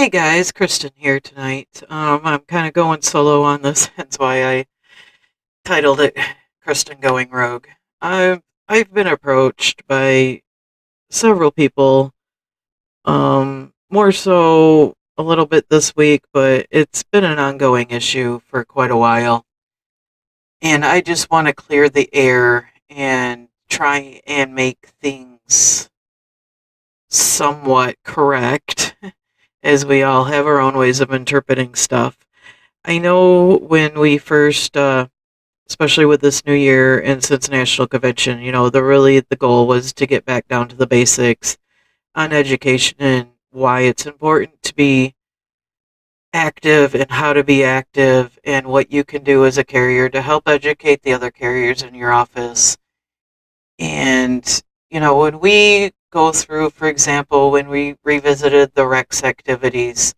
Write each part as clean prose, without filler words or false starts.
Hey guys, Kristin here tonight. I'm kind of going solo on this, hence why I titled it Kristin Going Rogue. I've been approached by several people, more so a little bit this week, but it's been an ongoing issue for quite a while. And I just want to clear the air and try and make things somewhat correct, as we all have our own ways of interpreting stuff. I know when we first, especially with this new year and since National Convention, the goal was to get back down to the basics on education and why it's important to be active and how to be active and what you can do as a carrier to help educate the other carriers in your office. And, when we go through, for example, when we revisited the Rex activities,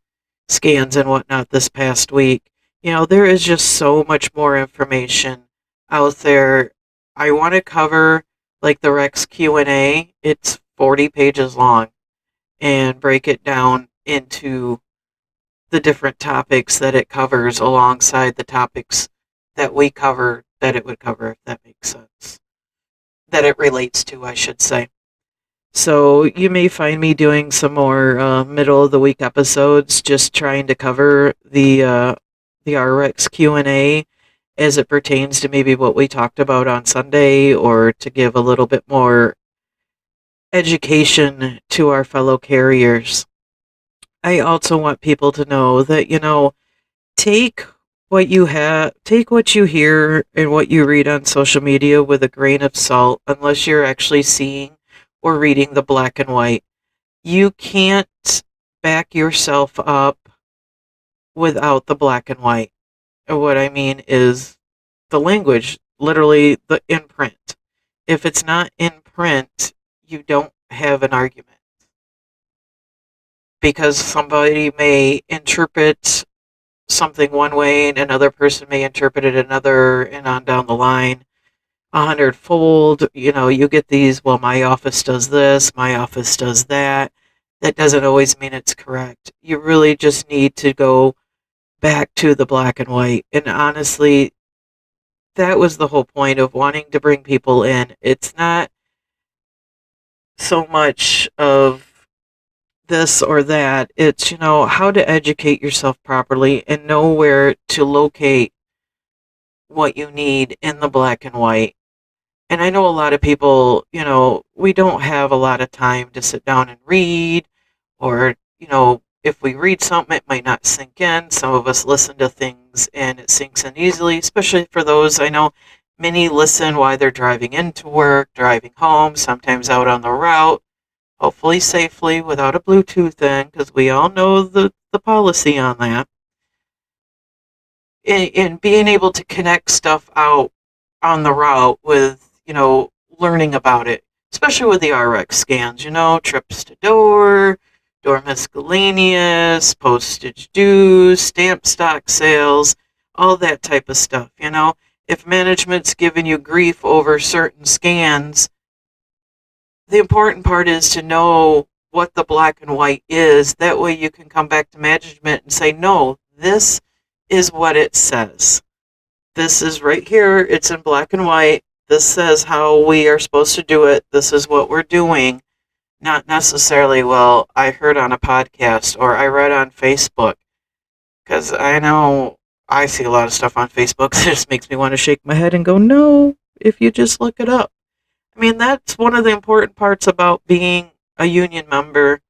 scans and whatnot this past week, there is just so much more information out there. I want to cover like the Rex Q&A. It's 40 pages long and break it down into the different topics that it covers alongside the topics that we cover that it would cover, if that makes sense. That it relates to, I should say. So you may find me doing some more middle of the week episodes, just trying to cover the RX Q&A as it pertains to maybe what we talked about on Sunday, or to give a little bit more education to our fellow carriers. I also want people to know that take take what you hear and what you read on social media with a grain of salt, unless you're actually seeing or reading the black and white. You can't back yourself up without the black and white. What I mean is the language, literally the imprint. If it's not in print, you don't have an argument. Because somebody may interpret something one way and another person may interpret it another, and on down the line, 100-fold. You get these, well, my office does this, my office does that. That doesn't always mean it's correct. You really just need to go back to the black and white. And honestly, that was the whole point of wanting to bring people in. It's not so much of this or that. It's, how to educate yourself properly and know where to locate what you need in the black and white. And I know a lot of people, we don't have a lot of time to sit down and read, or, if we read something, it might not sink in. Some of us listen to things and it sinks in easily, especially for those. I know many listen while they're driving into work, driving home, sometimes out on the route, hopefully safely without a Bluetooth in, because we all know the policy on that. And being able to connect stuff out on the route with, learning about it, especially with the RX scans, trips to door miscellaneous, postage dues, stamp stock sales, all that type of stuff. If management's giving you grief over certain scans, the important part is to know what the black and white is. That way you can come back to management and say, no, this is what it says. This is right here. It's in black and white. This says how we are supposed to do it. This is what we're doing. Not necessarily, well, I heard on a podcast or I read on Facebook. Because I know I see a lot of stuff on Facebook that just makes me want to shake my head and go, no, if you just look it up. I mean, that's one of the important parts about being a union member,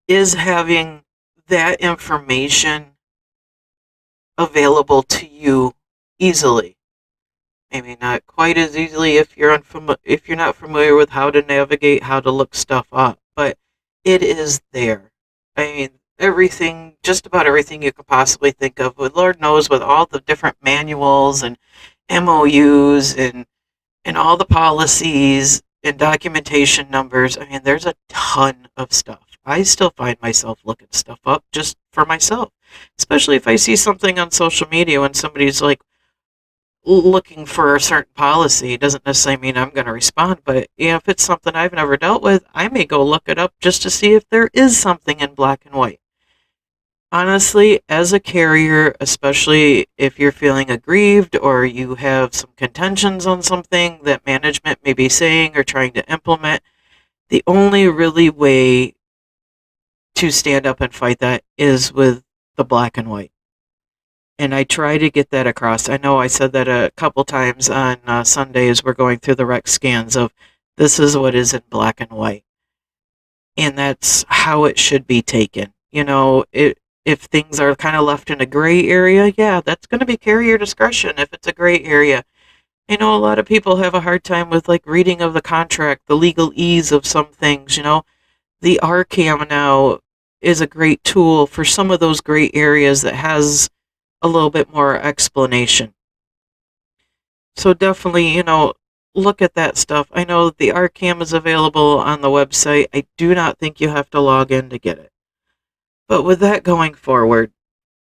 is having that information available to you easily. Maybe not quite as easily if you're not familiar with how to navigate, how to look stuff up, but it is there. I mean, everything, just about everything you could possibly think of, with Lord knows, with all the different manuals and MOUs and all the policies and documentation numbers. I mean, there's a ton of stuff. I still find myself looking stuff up just for myself, especially if I see something on social media when somebody's like looking for a certain policy. It doesn't necessarily mean I'm going to respond, but if it's something I've never dealt with, I may go look it up just to see if there is something in black and white. Honestly, as a carrier, especially if you're feeling aggrieved or you have some contentions on something that management may be saying or trying to implement, the only really way to stand up and fight that is with the black and white. And I try to get that across. I know I said that a couple times on Sundays. We're going through the rec scans of this is what is in black and white. And that's how it should be taken. If things are kind of left in a gray area, yeah, that's going to be carrier discretion if it's a gray area. I know a lot of people have a hard time with like reading of the contract, the legalese of some things. The RCAM now is a great tool for some of those gray areas that has a little bit more explanation. So definitely, look at that stuff. I know the RCAM is available on the website. I do not think you have to log in to get it. But with that going forward,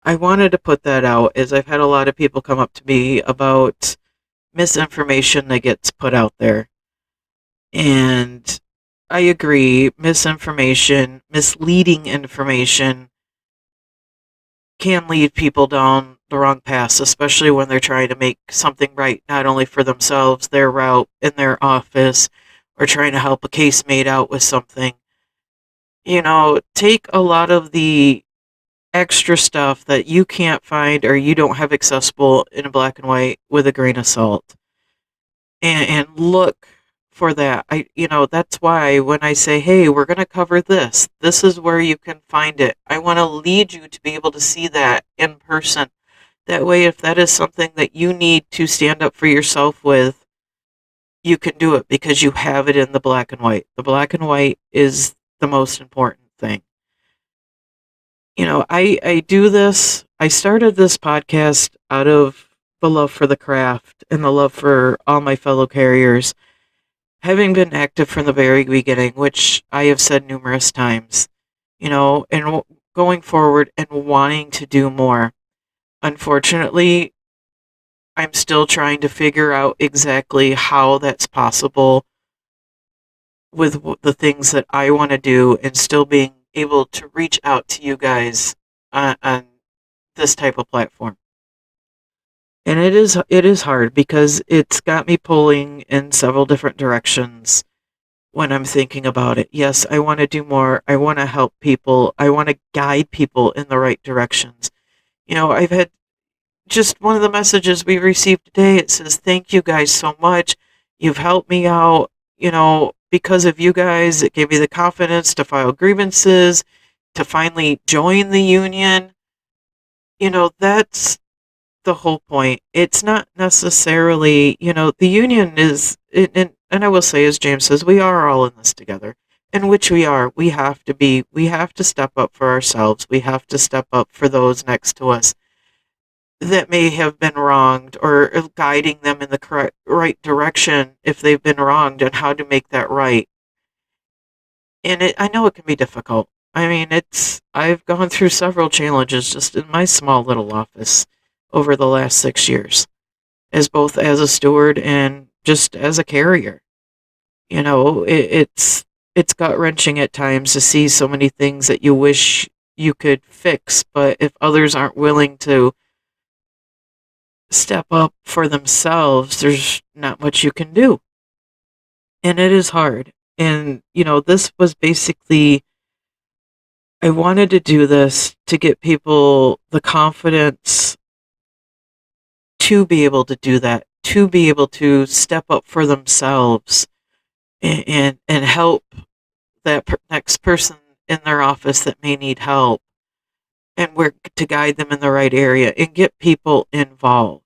I wanted to put that out as I've had a lot of people come up to me about misinformation that gets put out there. And I agree, misinformation, misleading information can lead people down the wrong path, especially when they're trying to make something right, not only for themselves, their route in their office, or trying to help a casemate out with something. Take a lot of the extra stuff that you can't find or you don't have accessible in black and white with a grain of salt. And look for that. That's why when I say, hey, we're going to cover this, this is where you can find it. I want to lead you to be able to see that in person. That way, if that is something that you need to stand up for yourself with, you can do it because you have it in the black and white. The black and white is the most important thing. I do this. I started this podcast out of the love for the craft and the love for all my fellow carriers. Having been active from the very beginning, which I have said numerous times, and going forward and wanting to do more. Unfortunately, I'm still trying to figure out exactly how that's possible with the things that I want to do and still being able to reach out to you guys on this type of platform. And it is hard because it's got me pulling in several different directions when I'm thinking about it. Yes, I want to do more. I want to help people. I want to guide people in the right directions. I've had just one of the messages we received today. It says, thank you guys so much. You've helped me out. Because of you guys, it gave me the confidence to file grievances, to finally join the union. That's the whole point. It's not necessarily, the union is, and I will say, as James says, we are all in this together, in which we are. We have to step up for ourselves. We have to step up for those next to us that may have been wronged, or guiding them in the right direction if they've been wronged and how to make that right. And I know it can be difficult. I mean, I've gone through several challenges just in my small little office over the last 6 years, as both as a steward and just as a carrier. It's gut wrenching at times to see so many things that you wish you could fix, but if others aren't willing to step up for themselves, there's not much you can do. And it is hard. And, this was basically, I wanted to do this to get people the confidence to be able to do that, to be able to step up for themselves and help that next person in their office that may need help, and work to guide them in the right area and get people involved.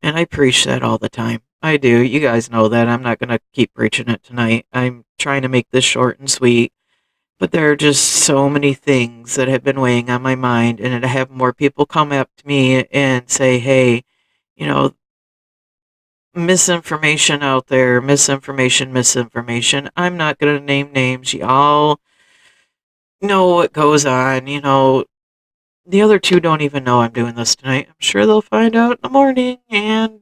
And I preach that all the time. I do. You guys know that. I'm not going to keep preaching it tonight. I'm trying to make this short and sweet. But there are just so many things that have been weighing on my mind. And to have more people come up to me and say, hey, misinformation out there, misinformation. I'm not going to name names. Y'all know what goes on. The other two don't even know I'm doing this tonight. I'm sure they'll find out in the morning, and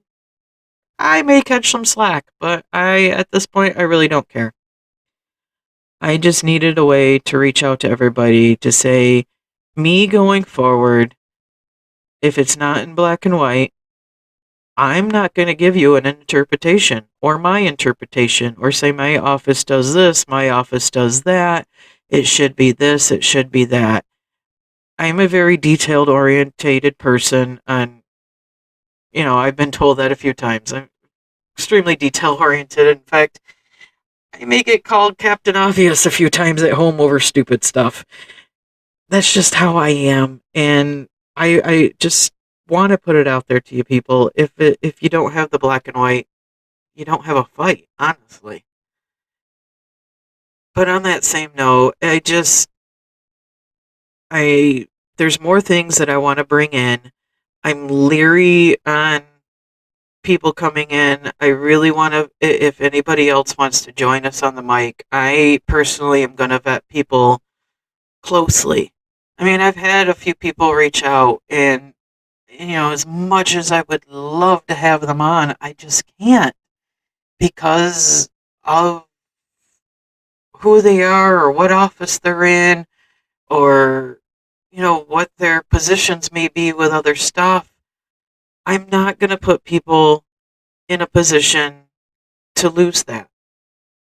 I may catch some slack, but at this point, I really don't care. I just needed a way to reach out to everybody to say, me going forward, if it's not in black and white, I'm not going to give you an interpretation or my interpretation or say my office does this, my office does that. It should be this, it should be that. I'm a very detailed orientated person, and I've been told that a few times. I'm extremely detail oriented. In fact, I may get called Captain Obvious a few times at home over stupid stuff. That's just how I am, and I just want to put it out there to you people. If you don't have the black and white, you don't have a fight, honestly. But on that same note, I there's more things that I want to bring in. I'm leery on people coming in. I really want to, if anybody else wants to join us on the mic, I personally am going to vet people closely. I mean, I've had a few people reach out, and, as much as I would love to have them on, I just can't because of who they are or what office they're in or, what their positions may be with other stuff. I'm not going to put people in a position to lose that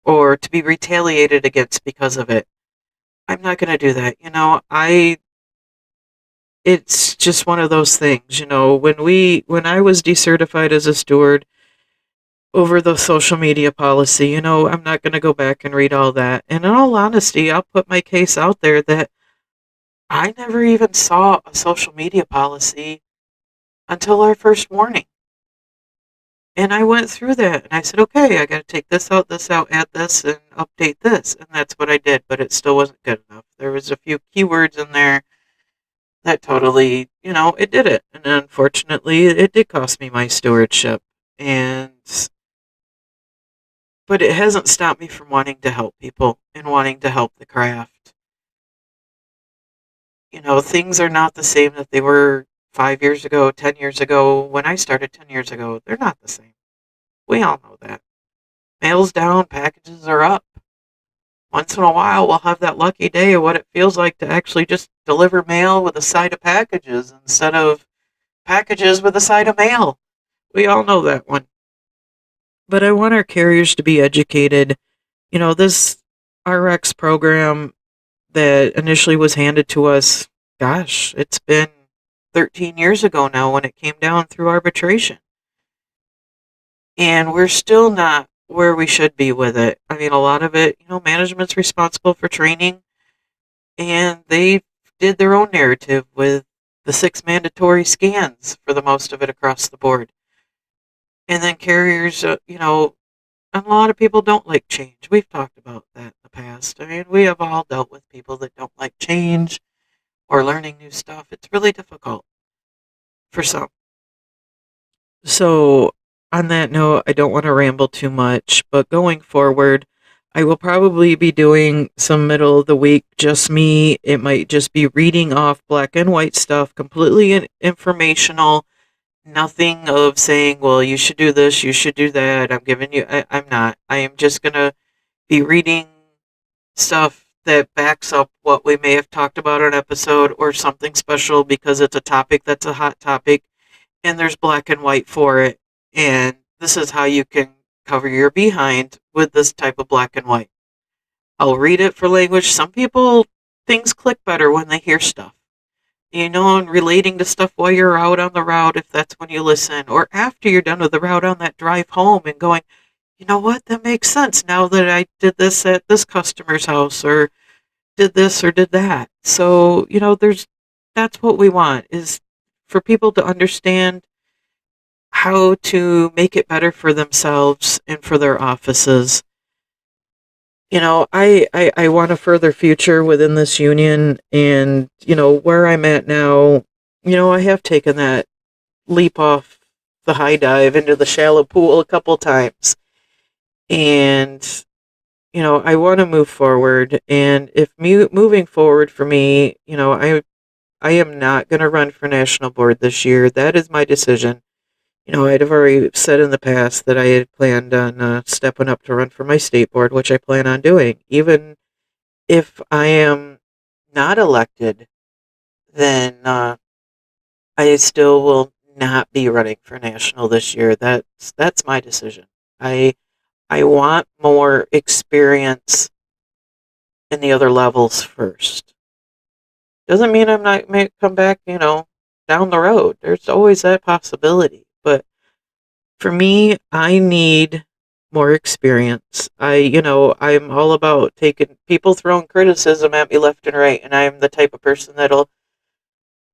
or to be retaliated against because of it. I'm not going to do that. It's just one of those things, when I was decertified as a steward over the social media policy, I'm not going to go back and read all that. And in all honesty, I'll put my case out there that I never even saw a social media policy until our first warning. And I went through that and I said, okay, I got to take this out, add this, and update this. And that's what I did, but it still wasn't good enough. There was a few keywords in there that totally, it did it. And unfortunately, it did cost me my stewardship. But it hasn't stopped me from wanting to help people and wanting to help the craft. Things are not the same that they were 5 years ago, 10 years ago. When I started 10 years ago, they're not the same. We all know that. Mail's down, packages are up. Once in a while, we'll have that lucky day of what it feels like to actually just deliver mail with a side of packages instead of packages with a side of mail. We all know that one. But I want our carriers to be educated. This RX program that initially was handed to us, gosh, it's been 13 years ago now when it came down through arbitration. And we're still not where we should be with it. I mean, a lot of it, management's responsible for training, and they did their own narrative with the 6 mandatory scans for the most of it across the board. And then carriers, and a lot of people don't like change. We've talked about that in the past. I mean, we have all dealt with people that don't like change or learning new stuff. It's really difficult for some. So, on that note, I don't want to ramble too much, but going forward, I will probably be doing some middle of the week, just me. It might just be reading off black and white stuff, completely informational, nothing of saying, well, you should do this, you should do that. I'm not. I am just going to be reading stuff that backs up what we may have talked about on an episode or something special because it's a topic that's a hot topic and there's black and white for it. And this is how you can cover your behind with this type of black and white. I'll read it for language. Some people, things click better when they hear stuff. And relating to stuff while you're out on the route, if that's when you listen, or after you're done with the route on that drive home and going, you know what, that makes sense now that I did this at this customer's house or did this or did that. So, that's what we want is for people to understand how to make it better for themselves and for their offices. I want a further future within this union and, where I'm at now, I have taken that leap off the high dive into the shallow pool a couple times. And, I want to move forward. And if moving forward for me, I am not going to run for national board this year. That is my decision. I'd have already said in the past that I had planned on stepping up to run for my state board, which I plan on doing. Even if I am not elected then I still will not be running for national this year. That's my decision. I I want more experience in the other levels first. Doesn't mean I'm not may come back, down the road. There's always that possibility. But for me, I need more experience. I'm all about taking people throwing criticism at me left and right, and I'm the type of person that'll,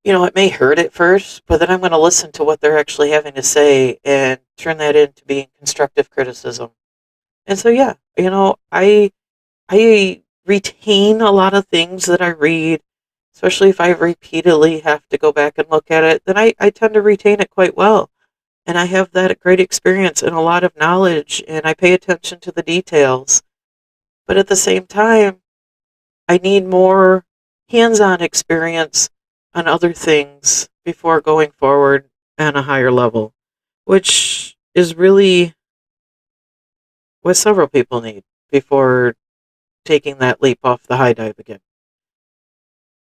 it may hurt at first, but then I'm going to listen to what they're actually having to say and turn that into being constructive criticism. And so, yeah, I retain a lot of things that I read, especially if I repeatedly have to go back and look at it, then I tend to retain it quite well. And I have that great experience and a lot of knowledge, and I pay attention to the details. But at the same time, I need more hands on experience on other things before going forward on a higher level, which is really what several people need before taking that leap off the high dive again.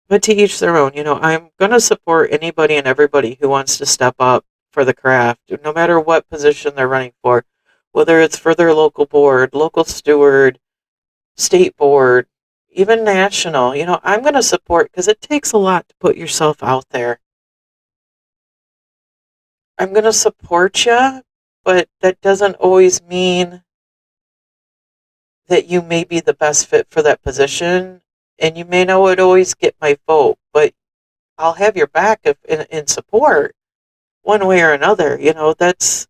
But to each their own, I'm going to support anybody and everybody who wants to step up for the craft, no matter what position they're running for, whether it's for their local board, local steward, state board, even national. I'm going to support because it takes a lot to put yourself out there. I'm going to support you, but that doesn't always mean that you may be the best fit for that position, and you may not always get my vote, but I'll have your back if in support one way or another. That's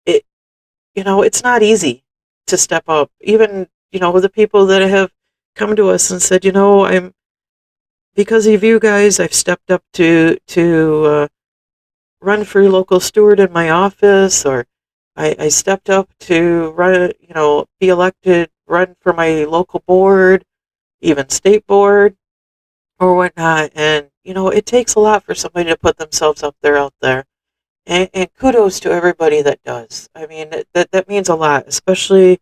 it. It's not easy to step up. Even, the people that have come to us and said, I'm because of you guys, I've stepped up to run for local steward in my office, or I stepped up to run, be elected, run for my local board, even state board, or whatnot. And it takes a lot for somebody to put themselves up there out there. And kudos to everybody that does. I mean, that means a lot, especially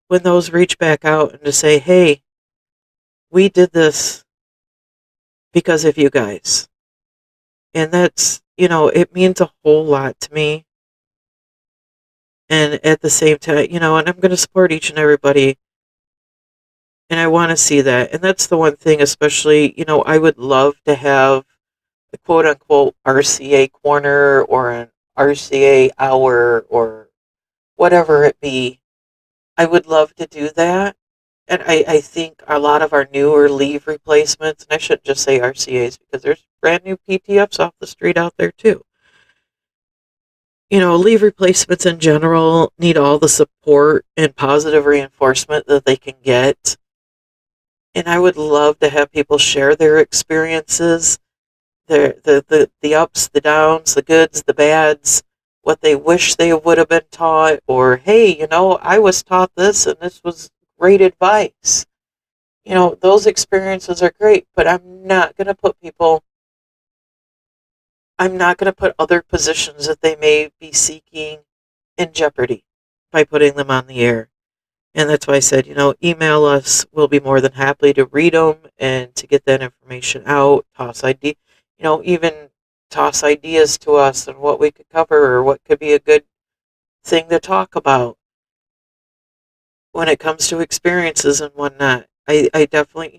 when those reach back out and to say, hey, we did this because of you guys. And that's, it means a whole lot to me. And at the same time, and I'm going to support each and everybody. And I want to see that. And that's the one thing, especially, I would love to have a quote unquote RCA corner or an RCA hour or whatever it be. I would love to do that. And I think a lot of our newer leave replacements, and I shouldn't just say RCAs because there's brand new PTFs off the street out there too. Leave replacements in general need all the support and positive reinforcement that they can get. And I would love to have people share their experiences, the ups, the downs, the goods, the bads, what they wish they would have been taught, or hey, I was taught this and this was great advice. Those experiences are great, but I'm not going to put other positions that they may be seeking in jeopardy by putting them on the air. And that's why I said, email us. We'll be more than happy to read them and to get that information out. Even toss ideas to us on what we could cover or what could be a good thing to talk about when it comes to experiences and whatnot. I definitely,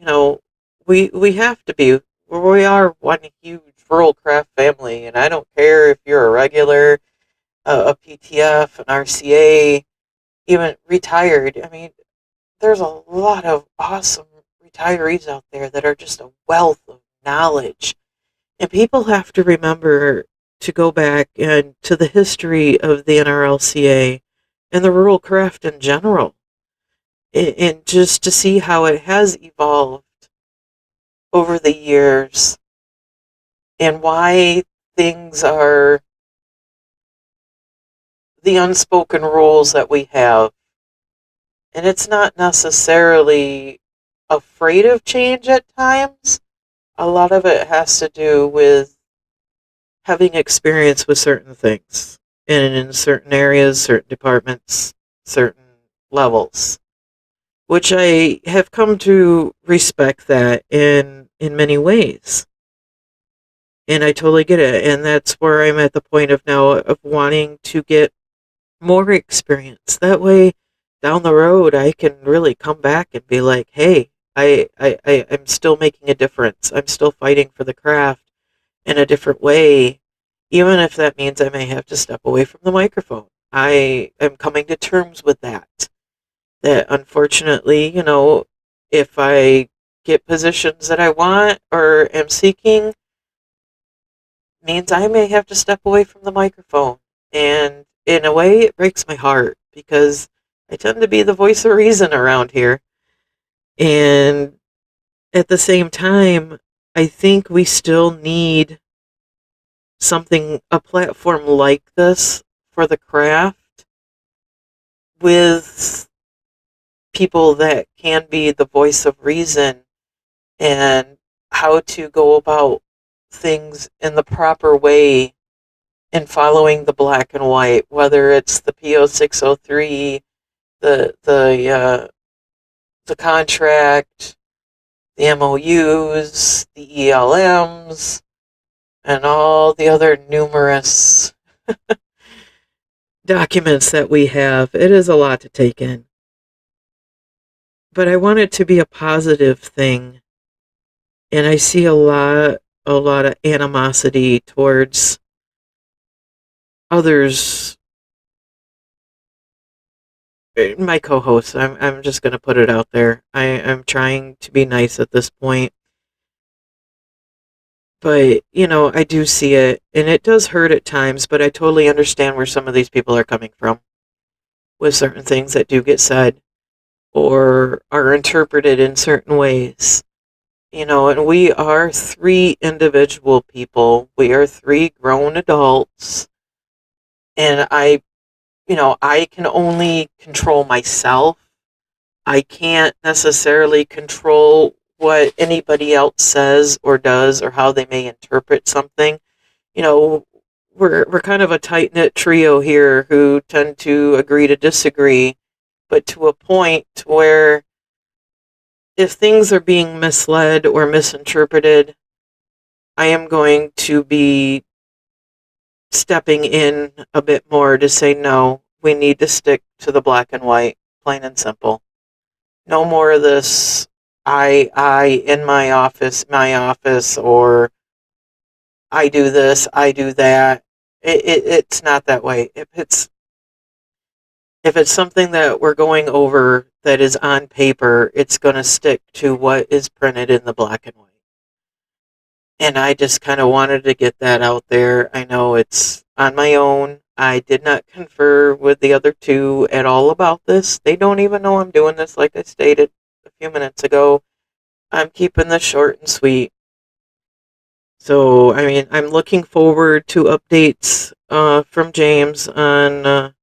we have to be. We are one huge rural craft family, and I don't care if you're a regular, a PTF, an RCA, even retired. I mean, there's a lot of awesome retirees out there that are just a wealth of knowledge. And people have to remember to go back and to the history of the NRLCA and the rural craft in general, and just to see how it has evolved over the years and why things are the unspoken rules that we have. And it's not necessarily afraid of change at times. A lot of it has to do with having experience with certain things and in certain areas, certain departments, certain levels, which I have come to respect that in many ways. And I totally get it. And that's where I'm at the point of now of wanting to get more experience. That way, down the road, I can really come back and be like, hey, I'm still making a difference. I'm still fighting for the craft in a different way, even if that means I may have to step away from the microphone. I am coming to terms with that. That unfortunately, if I get positions that I want or am seeking, means I may have to step away from the microphone. And in a way, it breaks my heart because I tend to be the voice of reason around here. And at the same time, I think we still need a platform like this for the craft with people that can be the voice of reason and how to go about things in the proper way and following the black and white, whether it's the PO 603, the contract, the MOUs, the ELMs, and all the other numerous documents that we have. It is a lot to take in. But I want it to be a positive thing. And I see a lot of animosity towards others. My co-hosts, I'm just going to put it out there. I'm trying to be nice at this point. But, I do see it, and it does hurt at times, but I totally understand where some of these people are coming from with certain things that do get said or are interpreted in certain ways. And we are three individual people. We are three grown adults. And I can only control myself. I can't necessarily control what anybody else says or does or how they may interpret something. You know, we're kind of a tight knit trio here who tend to agree to disagree, but to a point where if things are being misled or misinterpreted, I am going to be stepping in a bit more to say no, we need to stick to the black and white, plain and simple. No more of this I in my office, or I do this, I do that. It's not that way. If it's something that we're going over that is on paper, it's going to stick to what is printed in the black and white. And I just kind of wanted to get that out there. I know it's on my own. I did not confer with the other two at all about this. They don't even know I'm doing this, like I stated a few minutes ago. I'm keeping this short and sweet. So, I mean, I'm looking forward to updates from James on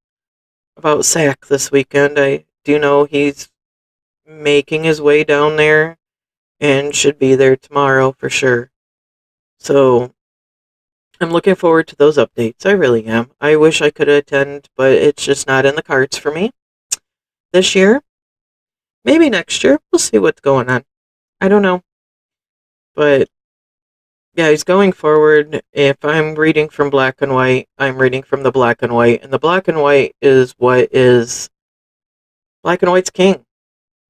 about SAC this weekend. I do know he's making his way down there and should be there tomorrow for sure. So, I'm looking forward to those updates. I really am. I wish I could attend, but it's just not in the cards for me this year. Maybe next year. We'll see what's going on. I don't know. But yeah, he's going forward. If I'm reading from black and white, I'm reading from the black and white. And the black and white is what is black and white's king.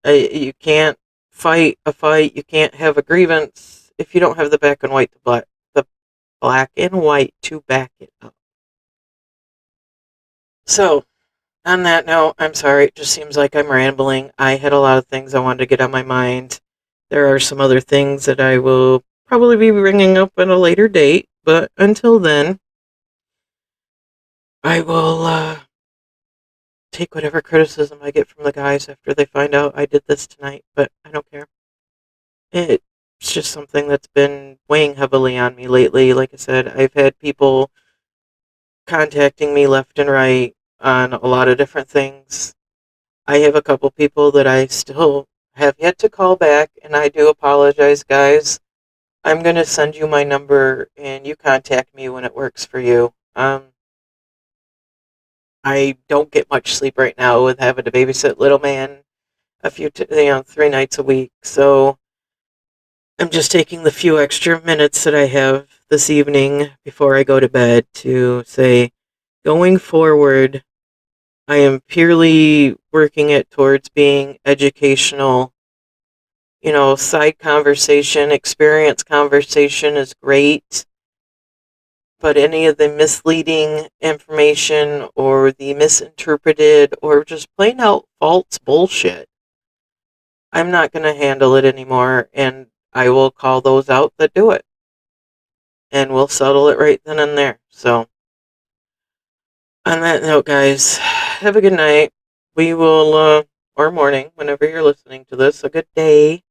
You can't fight a fight. You can't have a grievance if you don't have the the black and white to back it up. So, on that note, I'm sorry. It just seems like I'm rambling. I had a lot of things I wanted to get on my mind. There are some other things that I will probably be bringing up at a later date. But until then, I will take whatever criticism I get from the guys after they find out I did this tonight. But I don't care. It's just something that's been weighing heavily on me lately. Like I said, I've had people contacting me left and right on a lot of different things. I have a couple people that I still have yet to call back, and I do apologize, guys. I'm going to send you my number, and you contact me when it works for you. I don't get much sleep right now with having to babysit little man a few, 3 nights a week. So I'm just taking the few extra minutes that I have this evening before I go to bed to say, going forward, I am purely working it towards being educational. Side conversation, experience conversation is great, but any of the misleading information or the misinterpreted or just plain out false bullshit, I'm not going to handle it anymore, and I will call those out that do it, and we'll settle it right then and there. So, on that note, guys, have a good night. We will, or morning, whenever you're listening to this, a good day.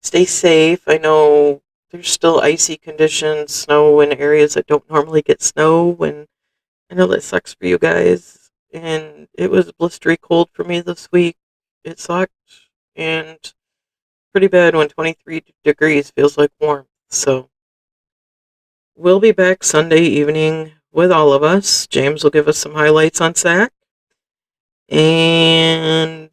Stay safe. I know there's still icy conditions, snow in areas that don't normally get snow, and I know that sucks for you guys. And it was blistery cold for me this week. It sucked, and pretty bad when 23 degrees feels like warmth. So we'll be back Sunday evening with all of us. James will give us some highlights on SAC. And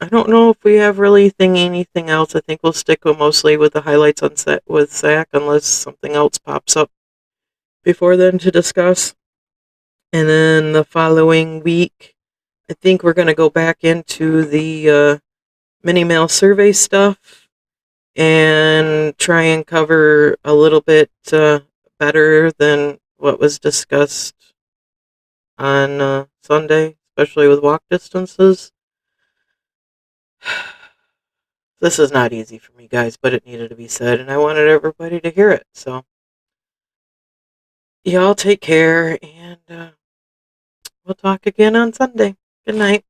I don't know if we have really anything else. I think we'll stick mostly with the highlights on set with SAC unless something else pops up before then to discuss. And then the following week, I think we're going to go back into the mini mail survey stuff and try and cover a little bit better than what was discussed on Sunday, especially with walk distances. This is not easy for me, guys, but it needed to be said, and I wanted everybody to hear it. So, y'all take care, and we'll talk again on Sunday. Good night.